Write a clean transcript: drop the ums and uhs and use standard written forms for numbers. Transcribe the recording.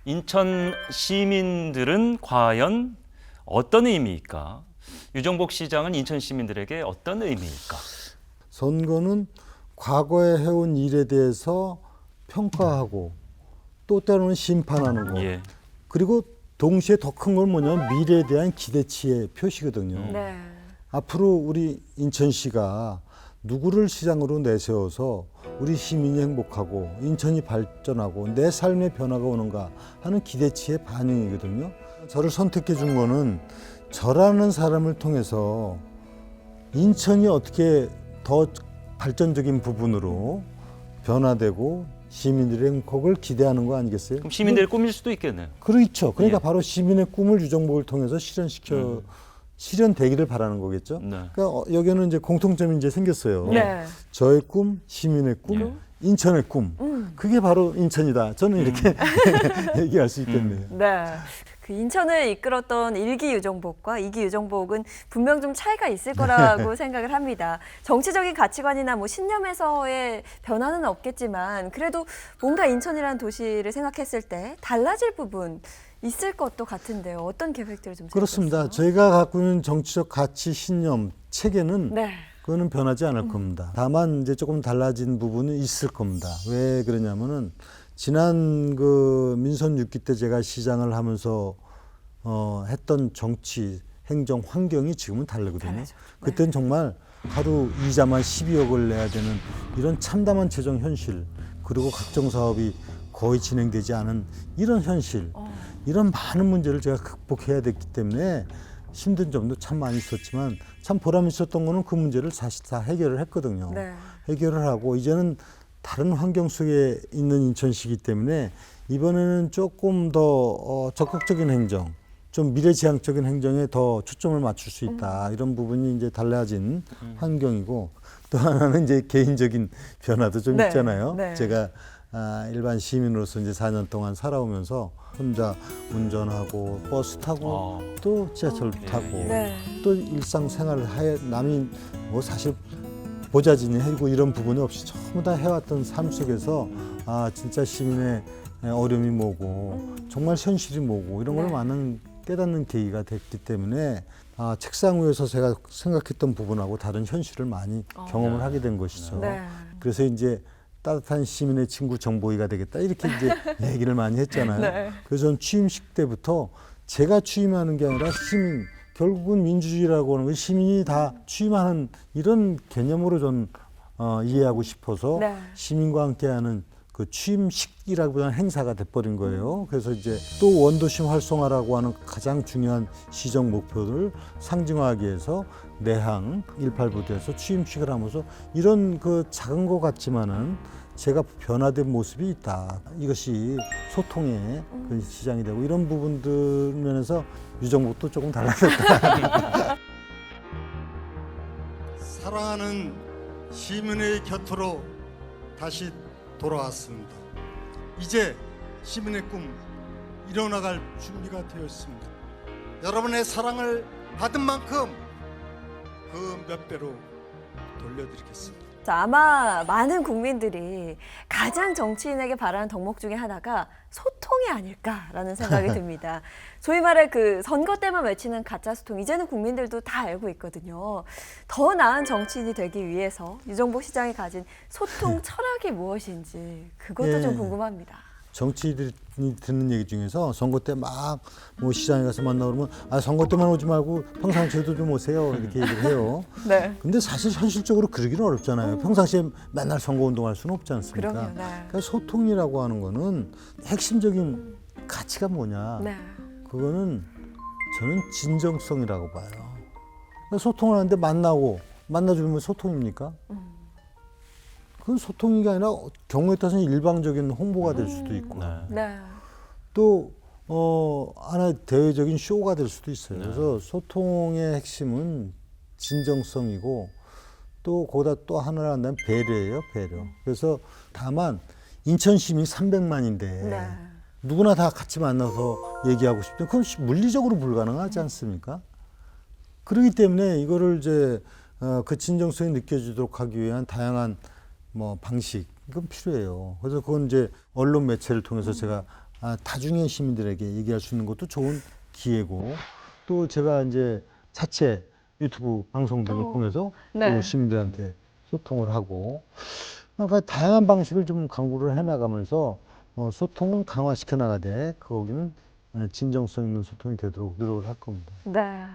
인천 시민들은 과연 어떤 의미일까? 유정복 시장은 인천 시민들에게 어떤 의미일까? 선거는 과거에 해온 일에 대해서 평가하고 또 때로는 심판하는 거. 예. 그리고 동시에 더 큰 건 뭐냐면 미래에 대한 기대치의 표시거든요. 네. 앞으로 우리 인천시가 누구를 시장으로 내세워서 우리 시민이 행복하고 인천이 발전하고 내 삶의 변화가 오는가 하는 기대치의 반영이거든요. 저를 선택해 준 거는 저라는 사람을 통해서 인천이 어떻게 더 발전적인 부분으로 변화되고 시민들의 행복을 기대하는 거 아니겠어요? 그럼 시민들의 꿈일 수도 있겠네요. 그렇죠. 그러니까 예. 바로 시민의 꿈을 유정복을 통해서 실현되기를 바라는 거겠죠. 네. 그러니까 여기는 이제 공통점이 이제 생겼어요. 네. 저의 꿈, 시민의 꿈, 예. 인천의 꿈. 그게 바로 인천이다. 저는 이렇게 얘기할 수 있겠네요. 네. 그 인천을 이끌었던 1기 유정복과 2기 유정복은 분명 좀 차이가 있을 거라고 생각을 합니다. 정치적인 가치관이나 뭐 신념에서의 변화는 없겠지만 그래도 뭔가 인천이라는 도시를 생각했을 때 달라질 부분 있을 것도 같은데요. 어떤 계획들을 좀 그렇습니다. 세우고 저희가 갖고 있는 정치적 가치, 신념, 체계는 네. 그거는 변하지 않을 겁니다. 다만 이제 조금 달라진 부분은 있을 겁니다. 왜 그러냐면은 지난 그 민선 6기 때 제가 시장을 하면서 했던 정치, 행정 환경이 지금은 다르거든요. 달라졌죠. 그때는 정말 하루 이자만 12억을 내야 되는 이런 참담한 재정 현실, 그리고 각종 사업이 거의 진행되지 않은 이런 현실, 이런 많은 문제를 제가 극복해야 됐기 때문에 힘든 점도 참 많이 있었지만 참 보람 있었던 거는 그 문제를 사실 다 해결을 했거든요. 네. 해결을 하고 이제는 다른 환경 속에 있는 인천시이기 때문에 이번에는 조금 더 적극적인 행정, 좀 미래지향적인 행정에 더 초점을 맞출 수 있다. 이런 부분이 이제 달라진 환경이고 또 하나는 이제 개인적인 변화도 좀 네. 있잖아요. 네. 제가 일반 시민으로서 이제 4년 동안 살아오면서 혼자 운전하고 버스 타고 또 지하철 타고 네. 또 일상생활을 남이 뭐 사실 보자진이 해고 이런 부분이 없이 전부 다 해왔던 삶 속에서 진짜 시민의 어려움이 뭐고 정말 현실이 뭐고 이런 걸 네. 많은 깨닫는 계기가 됐기 때문에 책상 위에서 제가 생각했던 부분하고 다른 현실을 많이 경험을 하게 된 것이죠. 네. 그래서 이제 따뜻한 시민의 친구 정보이가 되겠다 이렇게 이제 얘기를 많이 했잖아요. 네. 그래서 전 취임식 때부터 제가 취임하는 게 아니라 시민, 결국은 민주주의라고 하는 건 시민이 다 취임하는 이런 개념으로 전 이해하고 싶어서 네. 시민과 함께하는 그 취임식이라고 하는 행사가 돼버린 거예요. 그래서 이제 또 원도심 활성화라고 하는 가장 중요한 시정 목표를 상징화하기 위해서 내항 18부대에서 취임식을 하면서 이런 그 작은 것 같지만은 제가 변화된 모습이 있다. 이것이 소통의 그 시장이 되고 이런 부분들 면에서 유정복도 조금 달라졌다. 사랑하는 시민의 곁으로 다시 돌아왔습니다. 이제 시민의 꿈 이뤄나갈 준비가 되어 있습니다. 여러분의 사랑을 받은 만큼 그 몇 배로 돌려드리겠습니다. 자, 아마 많은 국민들이 가장 정치인에게 바라는 덕목 중에 하나가 소통이 아닐까라는 생각이 듭니다. 소위 말해 그 선거 때만 외치는 가짜 소통, 이제는 국민들도 다 알고 있거든요. 더 나은 정치인이 되기 위해서 유정복 시장이 가진 소통 철학이 무엇인지 그것도 예. 좀 궁금합니다. 정치인들이 듣는 얘기 중에서 선거 때 막 뭐 시장에 가서 만나 그러면 선거 때만 오지 말고 평상시에도 좀 오세요 이렇게 얘기를 해요. 네. 근데 사실 현실적으로 그러기는 어렵잖아요. 평상시에 맨날 선거 운동할 수는 없지 않습니까? 그럼요. 네. 그러니까 소통이라고 하는 거는 핵심적인 가치가 뭐냐? 네. 그거는 저는 진정성이라고 봐요. 그러니까 소통을 하는데 만나주면 소통입니까? 그건 소통이 아니라 경우에 따라서는 일방적인 홍보가 될 수도 있고 네. 또 하나의 대외적인 쇼가 될 수도 있어요. 그래서 소통의 핵심은 진정성이고 또 거기다 또 하나를 한다면 배려예요, 배려. 그래서 다만 인천 시민이 300만인데 네. 누구나 다 같이 만나서 얘기하고 싶죠. 그건 물리적으로 불가능하지 않습니까? 그렇기 때문에 이거를 이제 그 진정성이 느껴지도록 하기 위한 다양한 뭐 방식 이건 필요해요. 그래서 그건 이제 언론 매체를 통해서 제가 다중의 시민들에게 얘기할 수 있는 것도 좋은 기회고 또 제가 이제 자체 유튜브 방송 등을 통해서 네. 또 시민들한테 소통을 하고 그러니까 다양한 방식을 좀 강구를 해나가면서 소통을 강화시켜 나가되 거기는 진정성 있는 소통이 되도록 노력을 할 겁니다. 네.